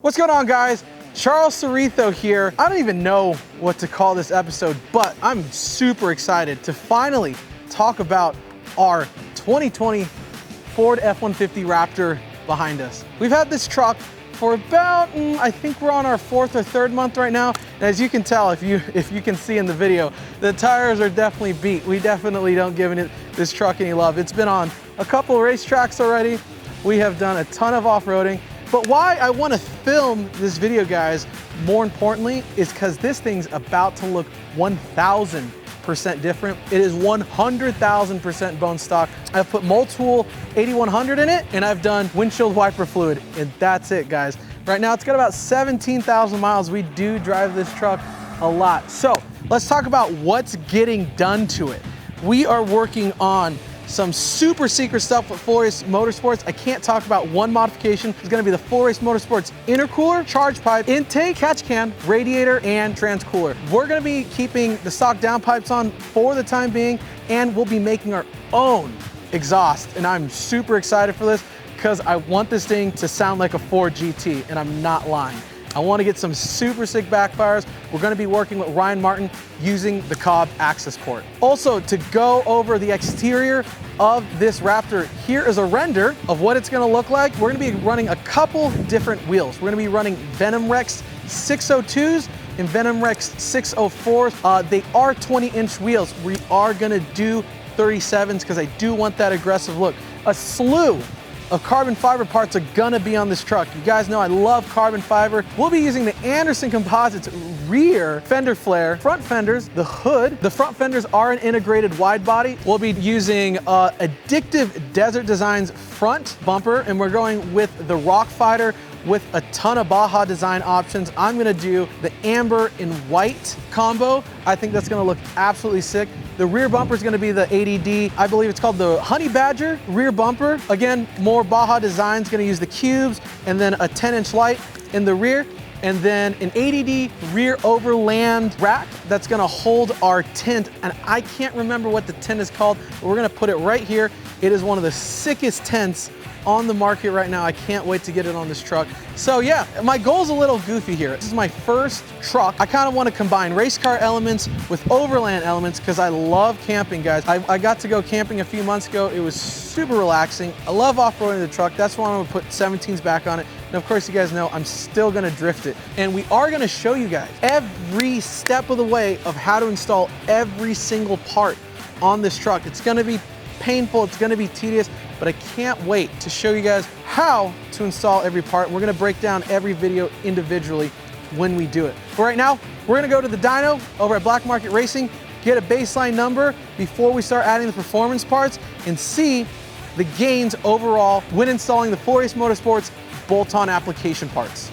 What's going on, guys? Charles Cerrito here. I don't even know what to call this episode, but I'm super excited to finally talk about our 2020 Ford F-150 Raptor behind us. We've had this truck for about, I think we're on our fourth or third month right now. And as you can tell, if you can see in the video, the tires are definitely beat. We definitely don't give this truck any love. It's been on a couple of racetracks already. We have done a ton of off-roading. But why I want to film this video, guys, more importantly, is because this thing's about to look 1,000% different. It is 100,000% bone stock. I've put Multool 8100 in it, and I've done windshield wiper fluid, and that's it, guys. Right now, it's got about 17,000 miles. We do drive this truck a lot. So let's talk about what's getting done to it. We are working on some super secret stuff with Full Race Motorsports. I can't talk about one modification. It's gonna be the Full Race Motorsports intercooler, charge pipe, intake, catch can, radiator, and transcooler. We're gonna be keeping the stock downpipes on for the time being, and we'll be making our own exhaust. And I'm super excited for this because I want this thing to sound like a Ford GT, and I'm not lying. I want to get some super sick backfires. We're going to be working with Ryan Martin using the Cobb access port. Also, to go over the exterior of this Raptor, here is a render of what it's going to look like. We're going to be running a couple different wheels. We're going to be running Venom Rex 602s and Venom Rex 604s. They are 20-inch wheels. We are going to do 37s because I do want that aggressive look. A slew of carbon fiber parts are gonna be on this truck. You guys know I love carbon fiber. We'll be using the Anderson Composites rear fender flare, front fenders, the hood. The front fenders are an integrated wide body. We'll be using Addictive Desert Designs front bumper, and we're going with the Rock Fighter with a ton of Baja design options. I'm gonna do the amber and white combo. I think that's gonna look absolutely sick. The rear bumper is gonna be the ADD, I believe it's called the Honey Badger rear bumper. Again, more Baja designs, gonna use the cubes, and then a 10-inch light in the rear, and then an ADD rear overland rack that's gonna hold our tent. And I can't remember what the tent is called, but we're gonna put it right here. It is one of the sickest tents on the market right now. I can't wait to get it on this truck. So yeah, my goal's a little goofy here. This is my first truck. I kind of want to combine race car elements with overland elements because I love camping, guys. I got to go camping a few months ago. It was super relaxing. I love off-roading the truck. That's why I'm gonna put 17s back on it. And of course, you guys know I'm still gonna drift it. And we are gonna show you guys every step of the way of how to install every single part on this truck. It's gonna be painful, it's gonna be tedious, but I can't wait to show you guys how to install every part. We're gonna break down every video individually when we do it. But right now, we're gonna go to the dyno over at Black Market Racing, get a baseline number before we start adding the performance parts, and see the gains overall when installing the Full Race Motorsports bolt-on application parts.